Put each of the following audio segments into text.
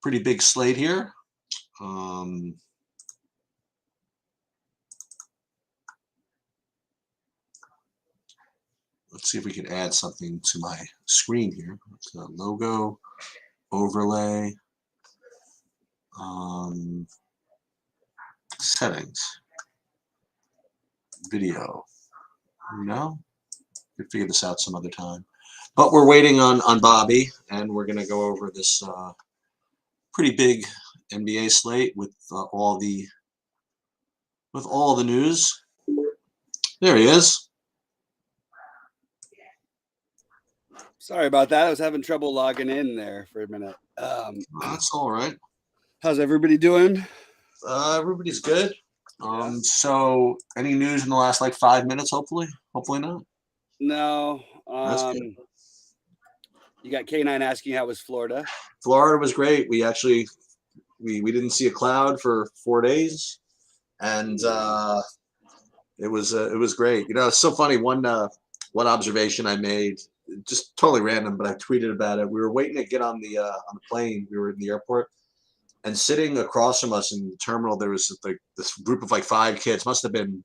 pretty big slate here. Let's see if we can add something to my screen here. It's a logo, overlay, settings, video. No, we could figure this out some other time. But we're waiting on Bobby, and we're going to go over this pretty big NBA slate with all the news. There he is. Sorry about that. I was having trouble logging in there for a minute. That's all right. How's everybody doing? Everybody's good. So any news in the last like 5 minutes? Hopefully not. No. That's good. You got K9 asking how was Florida? Florida was great. We actually we didn't see a cloud for 4 days, and it was great. You know, it's so funny. One observation I made, just totally random, but I tweeted about it. We were waiting to get on the plane. We were in the airport, and sitting across from us in the terminal, there was like this group of like 5 kids. Must have been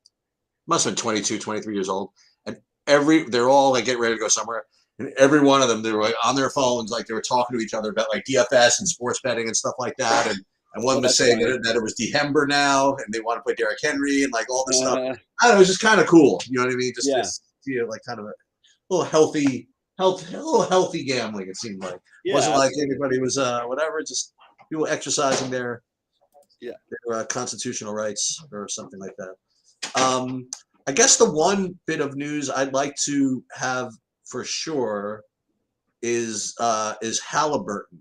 22, 23 years old, and they're all like getting ready to go somewhere. And every one of them, they were like on their phones, like they were talking to each other about like DFS and sports betting and stuff like that. And one was saying that it was December now, and they want to play Derrick Henry and like all this stuff. I don't know, it was just kind of cool. You know what I mean? Just this, like kind of a little healthy gambling. It seemed like it wasn't like anybody was whatever. Just people exercising their constitutional rights or something like that. I guess the one bit of news I'd like to have for sure is Halliburton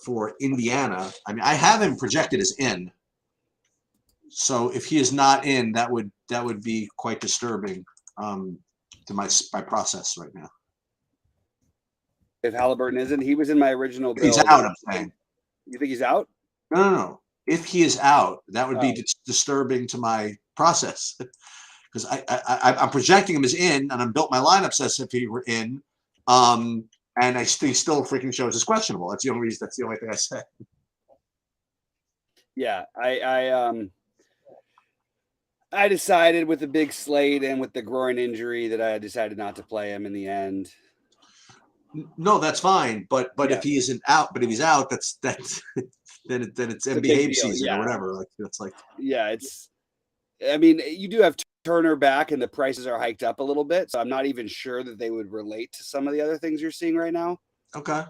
for Indiana. I mean, I have him projected as in. So if he is not in, that would be quite disturbing to my process right now. If Halliburton isn't, he was in my original build. He's out, I'm saying. You think he's out? No. If he is out, that would be disturbing to my process. Because I'm projecting him as in, and I'm built my lineups as if he were in, and he still freaking shows as questionable. That's the only reason. That's the only thing I say. Yeah, I decided with the big slate and with the groin injury that I decided not to play him in the end. No, that's fine. But if he isn't out, but if he's out, that's then it's NBA season or whatever. Like that's like it's. I mean, you do have Turner back, and the prices are hiked up a little bit, so I'm not even sure that they would relate to some of the other things you're seeing right now. Okay.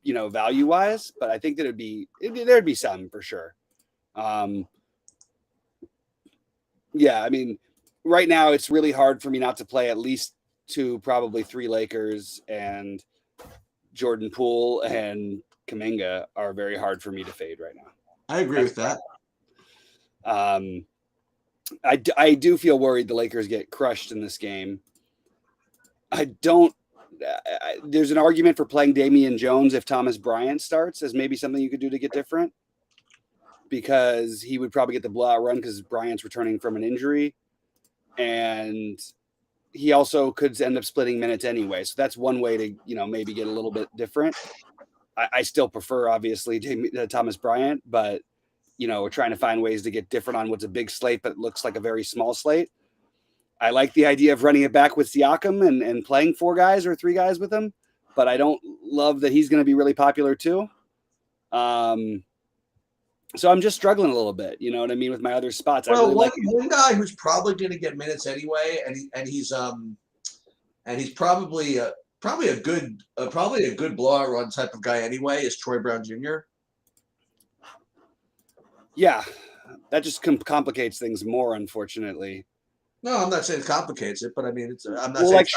Value wise, but I think that there'd be some for sure. I mean, right now it's really hard for me not to play at least 2, probably 3 Lakers, and Jordan Poole and Kuminga are very hard for me to fade right now. I agree with that. I do feel worried the Lakers get crushed in this game. There's an argument for playing Damian Jones if Thomas Bryant starts as maybe something you could do to get different, because he would probably get the blowout run because Bryant's returning from an injury, and he also could end up splitting minutes anyway. So that's one way to, maybe get a little bit different. I still prefer, obviously, Thomas Bryant, but we're trying to find ways to get different on what's a big slate, but it looks like a very small slate. I like the idea of running it back with Siakam and playing 4 guys or 3 guys with him, but I don't love that he's going to be really popular too. So I'm just struggling a little bit, you know what I mean, with my other spots. Well, one guy who's probably going to get minutes anyway, and he's probably a good blowout run type of guy anyway, is Troy Brown Jr. Yeah, that just complicates things more, unfortunately. No, I'm not saying it complicates it, but I mean, I'm not saying like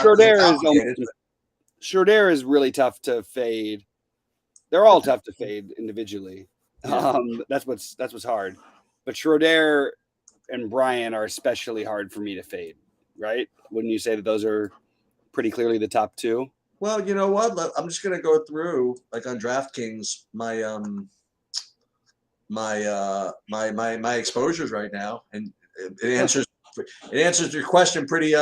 Schroeder is really tough to fade. They're all tough to fade individually. Yeah. That's what's hard. But Schroeder and Bryant are especially hard for me to fade, right? Wouldn't you say that those are pretty clearly the top 2? Well, you know what? I'm just gonna go through, like on DraftKings, my exposures right now, and it answers your question pretty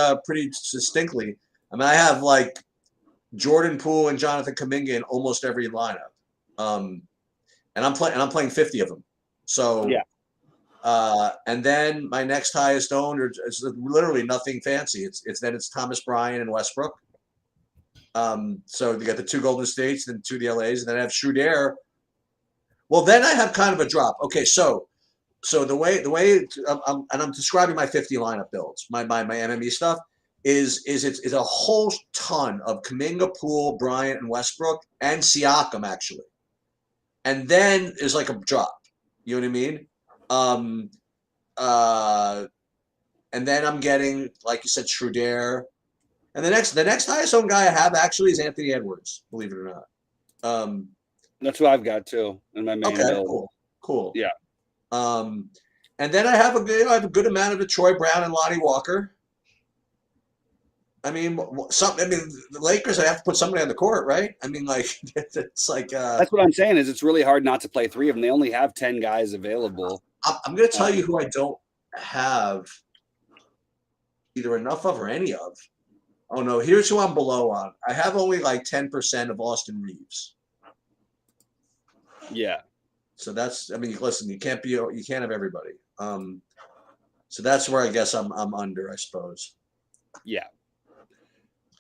succinctly. I mean, I have like Jordan Poole and Jonathan Kuminga in almost every lineup. And I'm playing 50 of them. So Yeah. And then my next highest owned is literally nothing fancy. It's Thomas Bryant and Westbrook. So you got the 2 Golden States, then 2 of the LAs, and then I have Schroeder. Well, then I have kind of a drop. Okay, so the way I'm describing my 50 lineup builds, my MME stuff is it's a whole ton of Kuminga, Poole, Bryant, and Westbrook, and Siakam actually, and then there's like a drop. You know what I mean? And then I'm getting, like you said, Schroeder. And the next highest owned guy I have actually is Anthony Edwards, believe it or not. That's what I've got too in my main build. Cool. Yeah. And then I have a good amount of Troy Brown and Lonnie Walker. I mean, the Lakers, I have to put somebody on the court, right? I mean, like it's like that's what I'm saying is it's really hard not to play 3 of them. They only have 10 guys available. I'm going to tell you who I don't have either enough of or any of. Oh no, here's who I'm below on. I have only like 10% of Austin Reeves. Yeah. So that's, I mean, listen, you can't have everybody. So that's where I guess I'm under, I suppose. Yeah.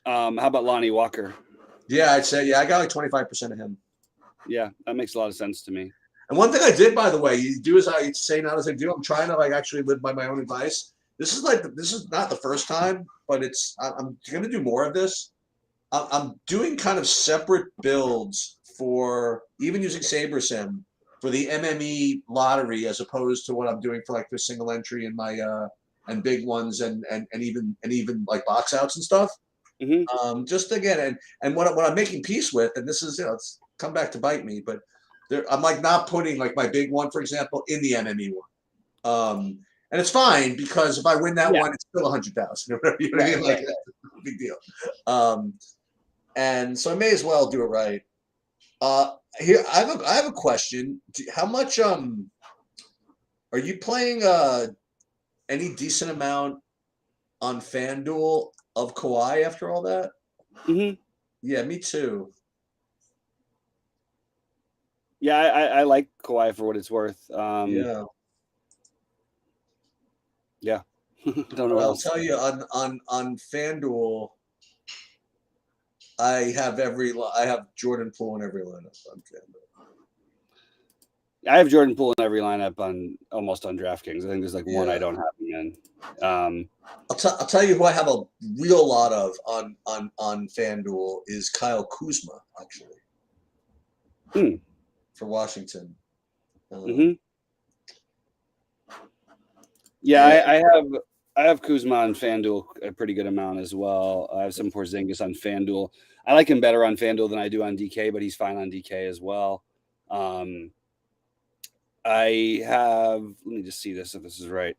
How about Lonnie Walker? Yeah, I'd say, I got like 25% of him. Yeah, that makes a lot of sense to me. And one thing I did, by the way, you do as I say, not as I do. I'm trying to like actually live by my own advice. This is not the first time, but I'm going to do more of this. I'm doing kind of separate builds for even using SaberSim for the MME lottery as opposed to what I'm doing for like the single entry and my and big ones and even like box outs and stuff. Mm-hmm. Just again, and what I'm making peace with, and this is it's come back to bite me, but I'm like not putting like my big one, for example, in the MME one. And it's fine because if I win that one, it's still 100,000 or whatever. You know what I mean? Like, that's a big deal. And so I may as well do it right. Here I have a question. How much are you playing any decent amount on FanDuel of Kawhi after all that? Mm-hmm. Yeah, me too. Yeah, I like Kawhi for what it's worth. Yeah. Don't know. Well, I'll tell you on FanDuel, I have Jordan Poole in every lineup on FanDuel. I have Jordan Poole in every lineup almost on DraftKings. I think there's like one I don't have him in. I'll tell you who I have a real lot of on FanDuel is Kyle Kuzma actually for Washington. Mm-hmm. Yeah, I have Kuzma on FanDuel a pretty good amount as well. I have some Porzingis on FanDuel. I like him better on FanDuel than I do on DK, but he's fine on DK as well. I have, let me just see this if this is right.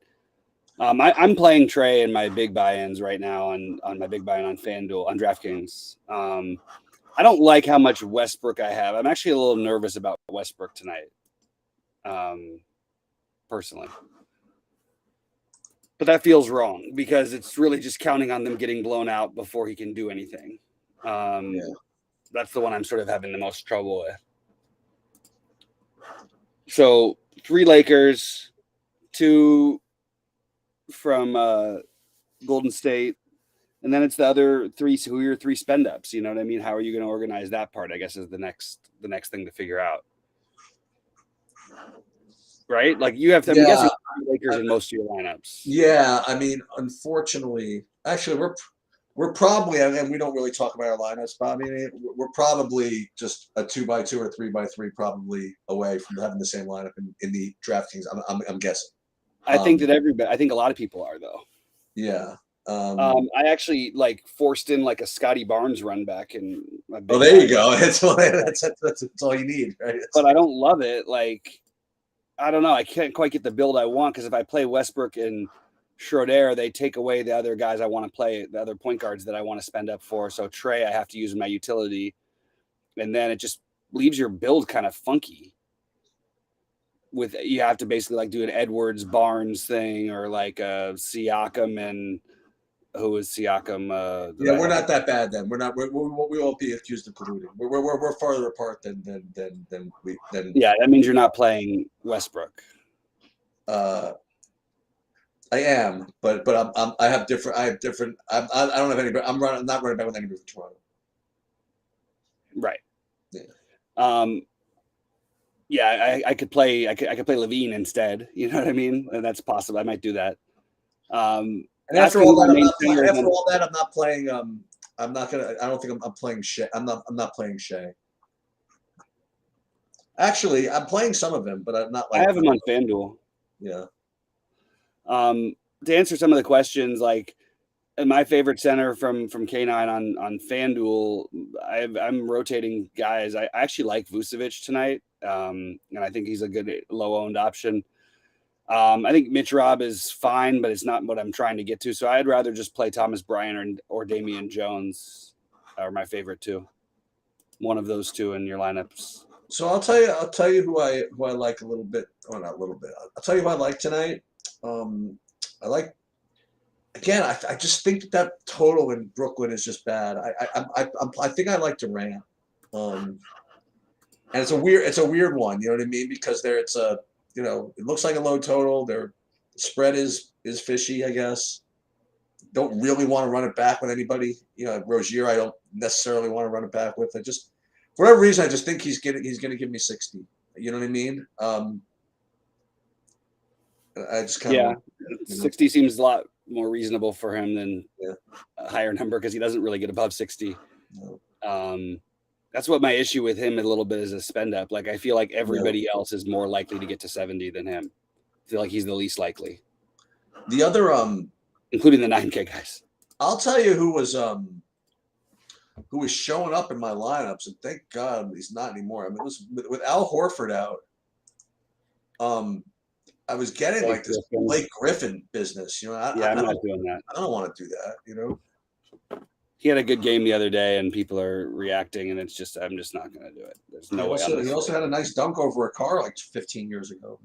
I'm playing Trey in my big buy-ins right now on my big buy-in on FanDuel on DraftKings. I don't like how much Westbrook I have. I'm actually a little nervous about Westbrook tonight, personally. But that feels wrong because it's really just counting on them getting blown out before he can do anything. That's the one I'm sort of having the most trouble with. So 3 Lakers, 2 from Golden State, and then it's the other 3. So who are your 3 spend ups? You know what I mean? How are you going to organize that part? I guess is the next thing to figure out. Right? Like you have to. I'm guessing Lakers in most of your lineups. Yeah, I mean, unfortunately, actually, we're probably, and we don't really talk about our lineups, but I mean, we're probably just a 2x2 or 3x3 probably away from having the same lineup in the DraftKings. I'm guessing. I think that I think a lot of people are though. Yeah. I actually like forced in like a Scotty Barnes run back and. Oh, there you go. That's all you need, right? But I don't love it. Like, I don't know. I can't quite get the build I want because if I play Westbrook and Schroeder, they take away the other guys I want to play, the other point guards that I want to spend up for. So Trey, I have to use my utility, and then it just leaves your build kind of funky. You have to basically like do an Edwards Barnes thing or like a Siakam and who is Siakam? Yeah, we're not that bad then. We're not. We won't be accused of colluding. We're farther apart than we than. Yeah, that means you're not playing Westbrook. I am, but I have different. I don't have anybody. I'm not running back with anybody from Toronto. Right. Yeah. Yeah, I could play. I could play Levine instead. You know what I mean? And that's possible. I might do that. And after all that, I'm not playing. I'm not gonna. I don't think I'm playing Shea. I'm not playing Shea. Actually, I'm playing some of him, but I'm not. I have him on FanDuel. Yeah. To answer some of the questions, like my favorite center from K9 on FanDuel, I'm rotating guys. I actually like Vucevic tonight, and I think he's a good low-owned option. I think Mitch Rob is fine, but it's not what I'm trying to get to. So I'd rather just play Thomas Bryant or Damian Jones are my favorite two. One of those two in your lineups. So I'll tell you who I like a little bit, or not a little bit. I'll tell you who I like tonight. I like, again, I just think that total in Brooklyn is just bad. I think I like Durant. And it's a weird one, you know what I mean? Because it looks like a low total. Their spread is fishy, I guess. Don't really want to run it back with anybody. Rozier, I don't necessarily want to run it back with. For whatever reason, I just think he's gonna give me 60. You know what I mean? I just kind of 60 seems a lot more reasonable for him than a higher number because he doesn't really get above 60. No. That's what my issue with him a little bit is a spend up. Like I feel like everybody else is more likely to get to 70 than him. I feel like he's the least likely. The other including the 9K guys. I'll tell you who was showing up in my lineups, and thank God he's not anymore. I mean, it was with Al Horford out. I was getting like this Blake Griffin business, I'm not doing that. I don't want to do that, He had a good game the other day, and people are reacting, and I'm just not going to do it. There's no way. He also had a nice dunk over a car like 15 years ago.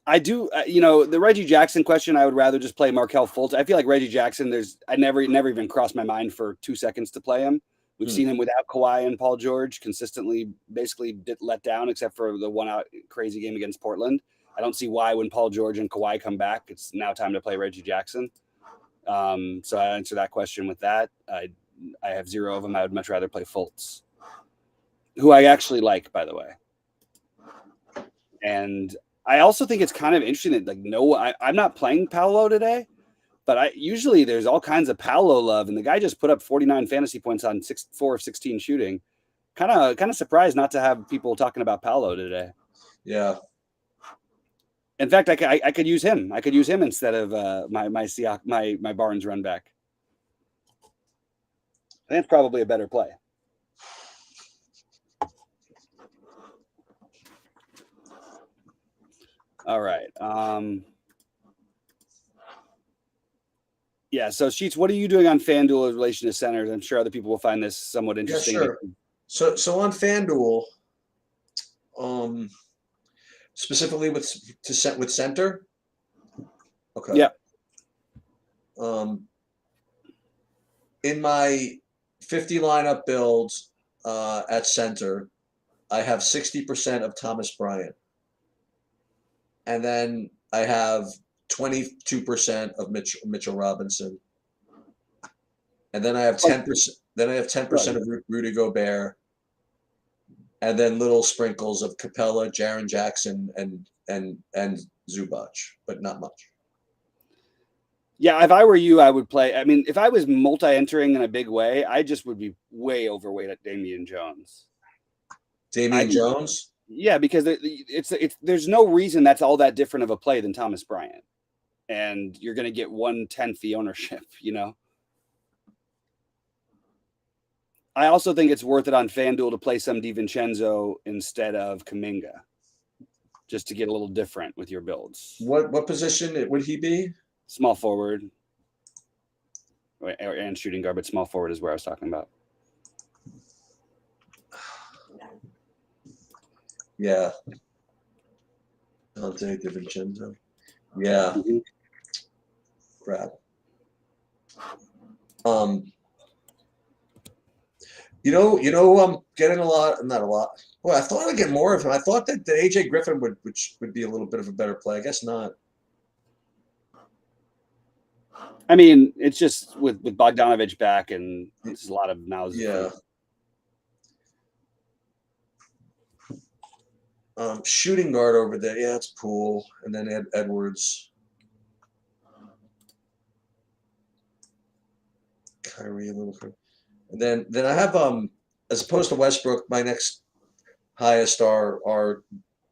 I do, the Reggie Jackson question. I would rather just play Markelle Fultz. I feel like Reggie Jackson. I never even crossed my mind for 2 seconds to play him. We've seen him without Kawhi and Paul George consistently, basically let down, except for the one out crazy game against Portland. I don't see why when Paul George and Kawhi come back, it's now time to play Reggie Jackson. So I answer that question with that. I have 0 of them. I would much rather play Fultz, who I actually like, by the way. And I also think it's kind of interesting that I'm not playing Paolo today, but usually there's all kinds of Paolo love, and the guy just put up 49 fantasy points on 4 of 16 shooting. Kind of surprised not to have people talking about Paolo today. Yeah. In fact, I could use him. I could use him instead of my Barnes run back. I think it's probably a better play. All right. So Sheets, what are you doing on FanDuel in relation to centers? I'm sure other people will find this somewhat interesting. Yeah, sure. So on FanDuel, specifically with center. Okay. Yeah. In my 50 lineup builds at center, I have 60% of Thomas Bryant. And then I have 22% of Mitchell Robinson. And then I have 10%. Then I have 10% of Rudy Gobert. And then little sprinkles of Capella, Jaren Jackson, and Zubac, but not much. Yeah, if I were you, I would play. I mean, if I was multi-entering in a big way, I just would be way overweight at Damian Jones. Jones? Yeah, because there's no reason that's all that different of a play than Thomas Bryant. And you're going to get 1/10 the ownership, I also think it's worth it on FanDuel to play some DiVincenzo instead of Kuminga, just to get a little different with your builds. What position would he be? Small forward and shooting guard, but small forward is where I was talking about. Yeah. Dante DiVincenzo. Yeah. grab. I'm getting a lot, not a lot. Well, I thought I'd get more of him. I thought that AJ Griffin would be a little bit of a better play. I guess not. I mean, it's just with Bogdanovich back, and it's a lot of mouths. Yeah. Shooting guard over there. Yeah, it's Poole, and then Edwards. Kyrie a little bit. And then I have as opposed to Westbrook, my next highest are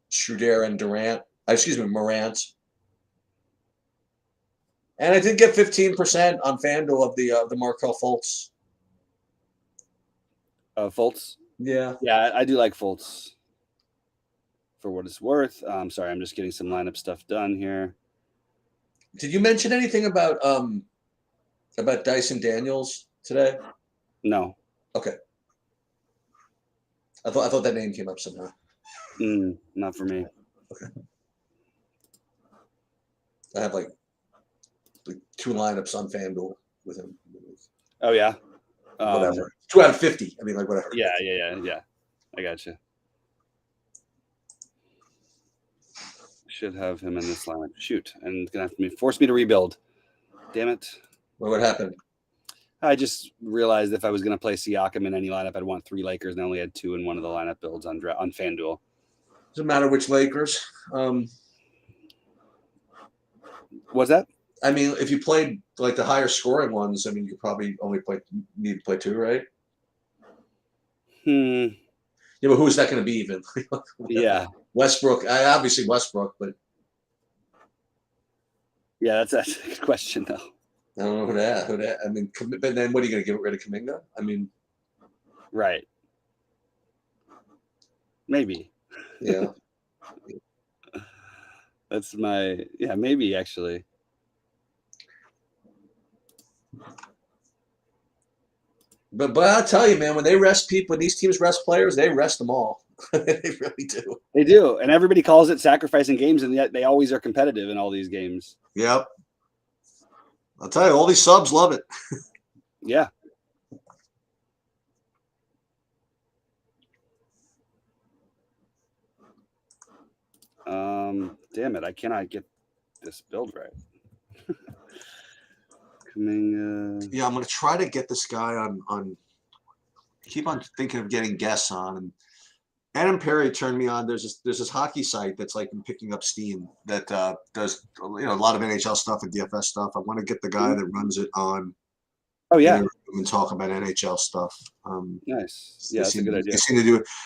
Schroeder and Durant. Morant. And I did get 15% on FanDuel of the Markelle Fultz. Fultz? Yeah. Yeah, I do like Fultz for what it's worth. Sorry, I'm just getting some lineup stuff done here. Did you mention anything about Dyson Daniels today? No. Okay. I thought that name came up somehow. Not for me. Okay. I have like 2 lineups on FanDuel with him. Oh yeah. Whatever. 2 out of 50. I mean, like whatever. Yeah. I got you. Should have him in this lineup. Shoot, and it's gonna have to force me to rebuild. Damn it. What happened? I just realized if I was going to play Siakam in any lineup, I'd want 3 Lakers, and I only had 2 in one of the lineup builds on FanDuel. Doesn't matter which Lakers. Was that? I mean, if you played like the higher scoring ones, I mean, you probably only need to play 2, right? Yeah, but who's that going to be even? Yeah. Westbrook. Obviously Westbrook, but yeah, that's a good question though. I don't know who that. I mean, but then what are you going to get rid of Kuminga? I mean, right? Maybe. Yeah. That's maybe actually. But I'll tell you, man, when they rest people, when these teams rest players, they rest them all. They really do. They do, and everybody calls it sacrificing games, and yet they always are competitive in all these games. Yep. I'll tell you, all these subs love it. Yeah. Damn it, I cannot get this build right. Yeah, I'm gonna try to get this guy on. Keep on thinking of getting guests on, and Adam Perry turned me on. There's this hockey site that's like picking up steam that does a lot of NHL stuff and DFS stuff. I want to get the guy that runs it on. Oh yeah, and talk about NHL stuff. Nice. Yeah, that's a good idea.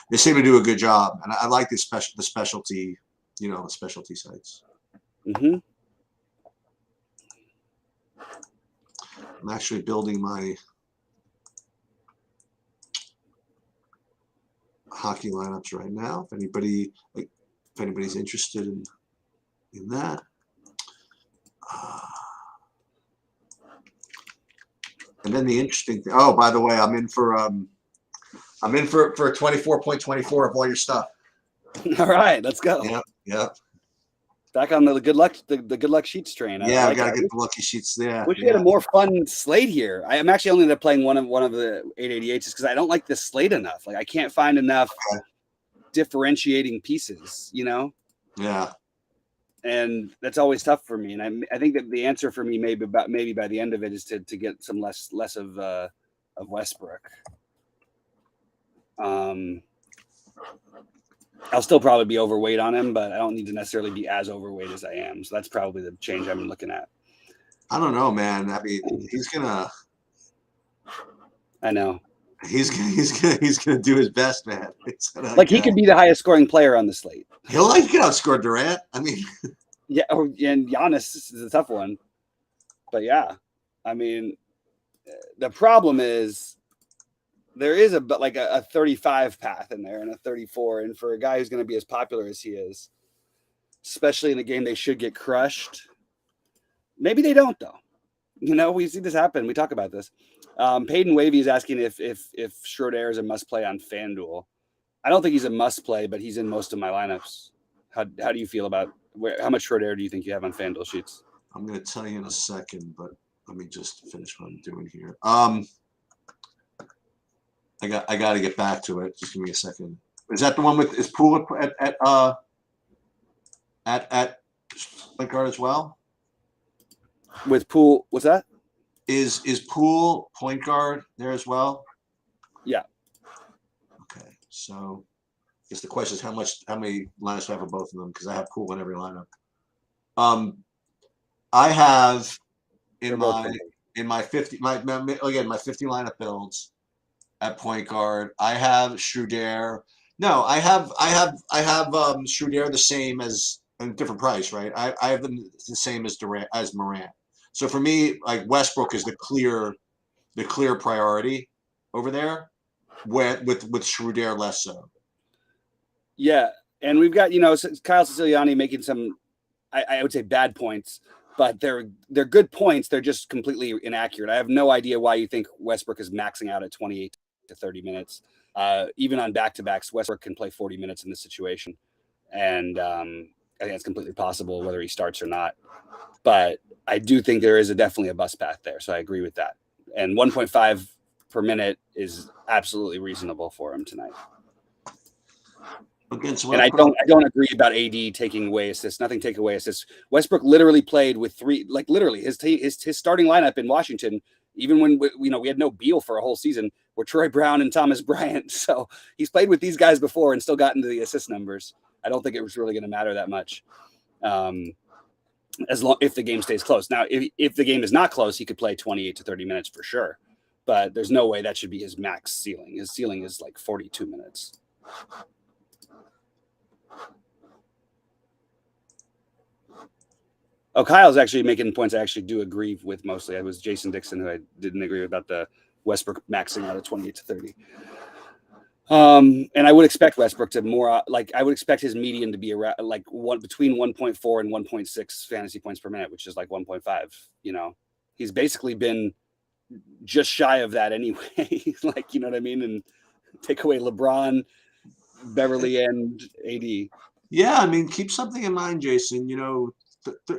They seem to do a good job, and I like the specialty, the specialty sites. Mm-hmm. I'm actually building my hockey lineups right now. If anybody's interested in that. And then the interesting thing. Oh, by the way, I'm in for a 24.24 of all your stuff. All right, let's go. Yeah. Back on the good luck, the good luck sheets train. I gotta get the lucky sheets there. Wish we had a more fun slate here. I'm actually only ended up playing one of the 888s because I don't like the slate enough. Like I can't find enough differentiating pieces, Yeah. And that's always tough for me. And I think that the answer for me maybe by the end of it is to get some less of Westbrook. I'll still probably be overweight on him, but I don't need to necessarily be as overweight as I am. So that's probably the change I'm looking at. I don't know, man. I mean, I know. He's gonna do his best, man. He could be the highest scoring player on the slate. He'll outscore Durant. I mean, yeah, and Giannis is a tough one. But yeah, I mean, the problem is there is a 35 path in there and a 34, and for a guy who's going to be as popular as he is, especially in a game they should get crushed. Maybe they don't though. We see this happen. We talk about this. Peyton Wavy is asking if Schroeder is a must play on FanDuel. I don't think he's a must play, but he's in most of my lineups. How do you feel about how much Schroeder do you think you have on FanDuel sheets? I'm going to tell you in a second, but let me just finish what I'm doing here. I got to get back to it. Just give me a second. Is that the one with is Poole at point guard as well? With Poole, what's that? Is Poole point guard there as well? Yeah. Okay, so I guess the question is how many lineups do I have for both of them, because I have Poole in every lineup. I have in my 50 my 50 lineup builds at point guard. I have Schröder. No, I have Schröder the same as a different price, right? I have them the same as Durant as Morant. So for me, like Westbrook is the clear priority over there, with Schröder less so. Yeah, and we've got Kyle Siciliani making some, I would say bad points, but they're good points. They're just completely inaccurate. I have no idea why you think Westbrook is maxing out at 28 to 30 minutes. Even on back-to-backs, Westbrook can play 40 minutes in this situation, and I think it's completely possible whether he starts or not. But I do think there is definitely a bus path there, so I agree with that. And 1.5 per minute is absolutely reasonable for him tonight. And I don't agree about AD taking away assists. Nothing take away assists. Westbrook literally played with three, like literally his starting lineup in Washington, even when we had no Beal for a whole season, were Troy Brown and Thomas Bryant. So he's played with these guys before and still got into the assist numbers. I don't think it was really going to matter that much, as long if the game stays close. Now, if the game is not close, he could play 28 to 30 minutes for sure. But there's no way that should be his max ceiling. His ceiling is like 42 minutes. Oh, Kyle's actually making points I actually do agree with mostly. It was Jason Dixon who I didn't agree with about the Westbrook maxing out at 28 to 30. And I would expect Westbrook to more I would expect his median to be around between 1.4 and 1.6 fantasy points per minute, which is like 1.5. He's basically been just shy of that anyway. Like, you know what I mean? And take away LeBron, Beverly, and AD. Yeah, I mean, keep something in mind, Jason.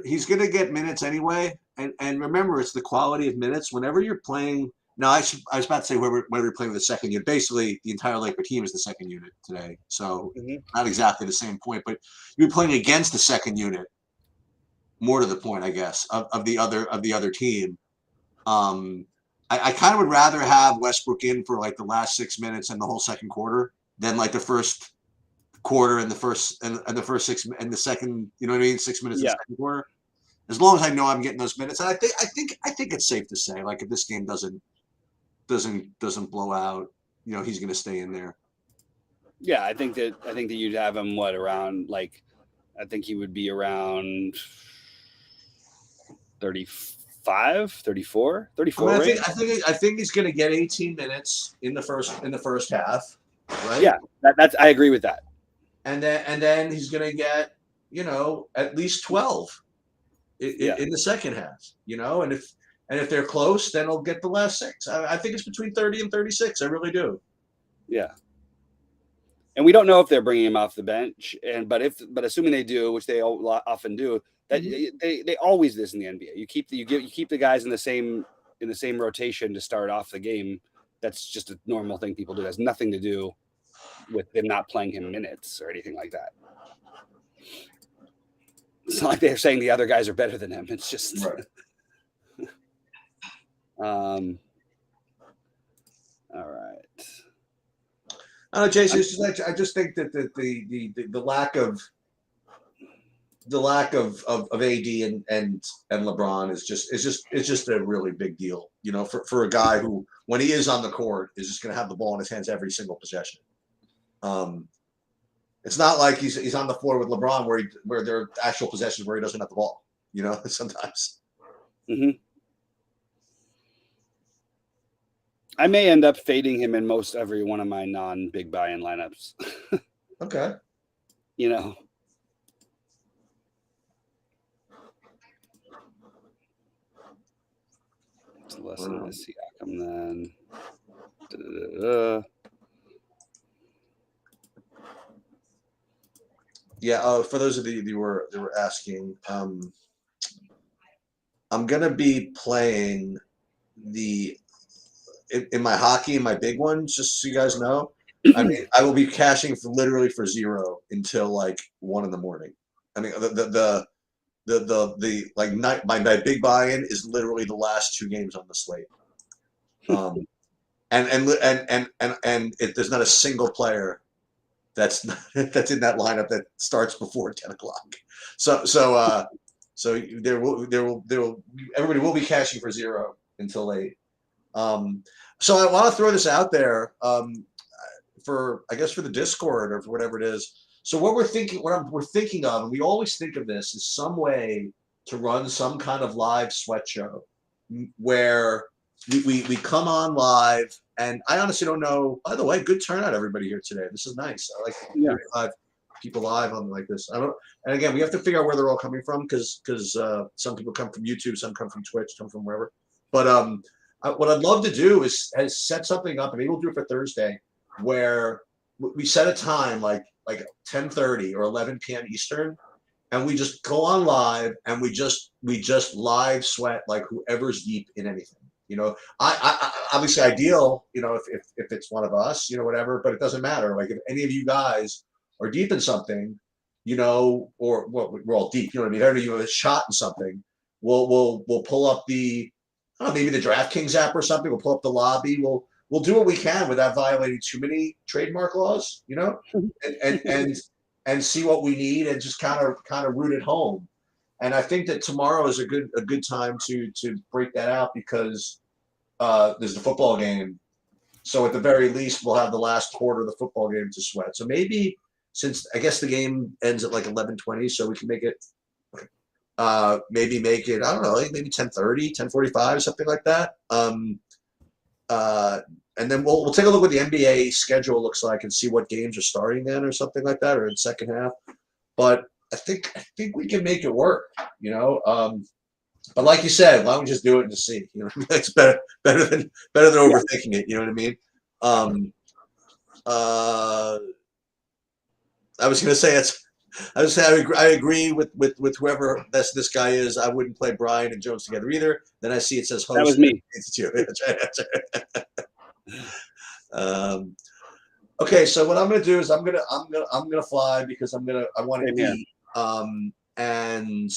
He's going to get minutes anyway, and remember, it's the quality of minutes. Whenever you're playing, now I was about to say whether you're playing with the second unit. Basically, the entire Laker team is the second unit today, so not exactly the same point. But you're playing against the second unit, more to the point, I guess, of the other team. I kind of would rather have Westbrook in for like the last 6 minutes and the whole second quarter than like the first quarter and the first and the first 6 and the second, 6 minutes in the second quarter. As long as I know I'm getting those minutes, and I think it's safe to say, like, if this game doesn't blow out, he's going to stay in there. Yeah, I think that you'd have him around, like, I think he would be around 35, 34, 34. I think he's going to get 18 minutes in the first half, right? Yeah, that's I agree with that. And then he's going to get, at least 12 in the second half, and if they're close, then he'll get the last 6. I think it's between 30 and 36. I really do. Yeah. And we don't know if they're bringing him off the bench, but assuming they do, which they often do, that they always do this in the NBA. You keep the guys in the same rotation to start off the game. That's just a normal thing people do. It has nothing to do with them not playing him minutes or anything like that. It's not like they're saying the other guys are better than him. It's just right. All right. Jason, I just think that the lack of AD and LeBron is just a really big deal, for a guy who, when he is on the court, is just going to have the ball in his hands every single possession. It's not like he's on the floor with LeBron where there are actual possessions where he doesn't have the ball, sometimes. Mm-hmm. I may end up fading him in most every one of my non-big buy-in lineups. Okay. It's less than this Siakam then. Yeah. For those of you who were asking, I'm gonna be playing in my hockey, in my big ones, just so you guys know. I mean, I will be cashing for literally for zero until like 1 in the morning. I mean, the like my big buy-in is literally the last 2 games on the slate. There's not a single player that's that's in that lineup that starts before 10 o'clock. So there will everybody will be cashing for zero until late. So I want to throw this out there for I guess for the Discord or for whatever it is. So what we're thinking, we're thinking of, and we always think of this, is some way to run some kind of live sweat show where we come on live. And I honestly don't know. By the way, good turnout everybody here today. This is nice. I like 35 people live on like this. I don't. And again, we have to figure out where they're all coming from because some people come from YouTube, some come from Twitch, some from wherever. But what I'd love to do is set something up, and maybe we'll do it for Thursday, where we set a time like 10:30 or 11 p.m. Eastern, and we just go on live and we just live sweat like whoever's deep in anything. You know, I obviously ideal, you know, if it's one of us, you know, whatever, but it doesn't matter. Like if any of you guys are deep in something, you know, or well, we're all deep, you know what I mean? If any of you have a shot in something, we'll pull up the, I don't know, maybe the DraftKings app or something. We'll pull up the lobby. We'll do what we can without violating too many trademark laws, you know, and see what we need and just kind of root it home. And I think that tomorrow is a good time to break that out because there's the football game. So at the very least, we'll have the last quarter of the football game to sweat. So maybe since I guess the game ends at like 11:20, so we can make it maybe make it, I don't know, like maybe 10:30, 10:45, something like that. And then we'll take a look what the NBA schedule looks like and see what games are starting then or something like that, or in second half. But I think we can make it work, you know. But like you said, why don't we just do it and just see? You know, it's better than overthinking it. You know what I mean? I was gonna say I agree with whoever this guy is. I wouldn't play Brian and Jones together either. Then I see it says host. That was me. It's you. Okay, so what I'm gonna do is I'm gonna fly because I want to eat. And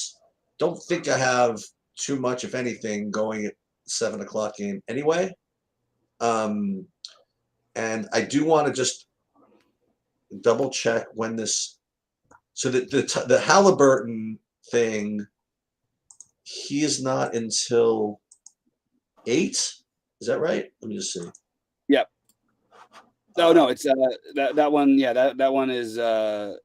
don't think I have too much, if anything, going at 7 o'clock game anyway. And I do want to just double check when this. So the Halliburton thing, he is not until 8. Is that right? Let me just see. Yep. No, it's that one. Yeah, that one is the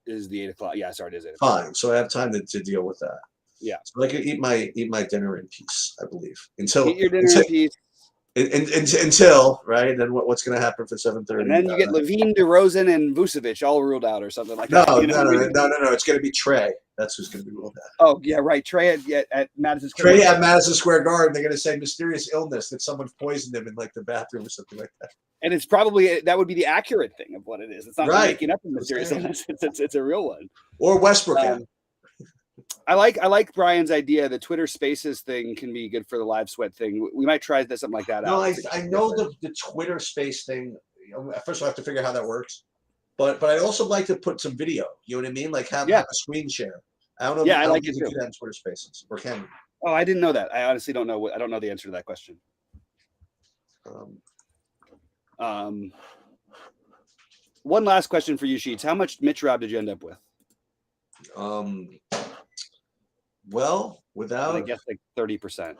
8 o'clock. Yeah, sorry, it is 8 o'clock. Fine. So I have time to deal with that. Yeah. So I can eat my dinner in peace, I believe. Until eat your dinner in peace. Until right, then what's going to happen for 7:30? And then you get Levine, DeRozan, and Vucevic all ruled out, or something like that. No. It's going to be Trey. That's who's going to be ruled out. Oh yeah, right. Trey at Madison Square. Trey at Madison Square Garden. They're going to say mysterious illness that someone poisoned him in like the bathroom or something like that. And it's probably that would be the accurate thing of what it is. It's not making up a mysterious illness. It's a real one. Or Westbrook. I like Brian's idea. The Twitter Spaces thing can be good for the live sweat thing. We might try something like that out. I know the Twitter Space thing. First of all, I have to figure out how that works. But I also like to put some video. You know what I mean? Like have a screen share. I don't know. Yeah, I like it too. Do that in Twitter Spaces, or can you? Oh, I didn't know that. I honestly don't know. I don't know the answer to that question. One last question for you, Sheets. How much Mitch Rob did you end up with? Well, without I guess like 30%.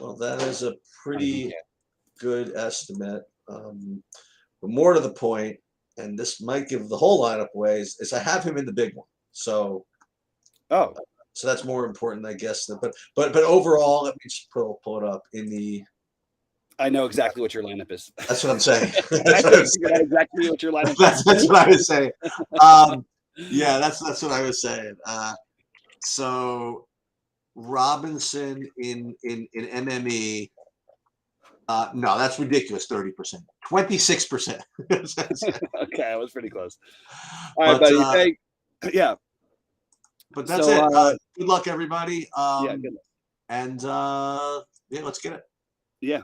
Well, that is a pretty good estimate. But more to the point, and this might give the whole lineup away, is I have him in the big one. So so that's more important, I guess. But overall, let me just pull it up in the. I know exactly what your lineup is. That's what I'm saying. Exactly what your lineup is. That's what I was saying. Yeah, that's what I was saying. So Robinson in MME. No, that's ridiculous. 30%, 26%. Okay, I was pretty close. All right, buddy. Yeah. But that's it. Good luck, everybody. Yeah, good luck. and yeah, let's get it. Yeah.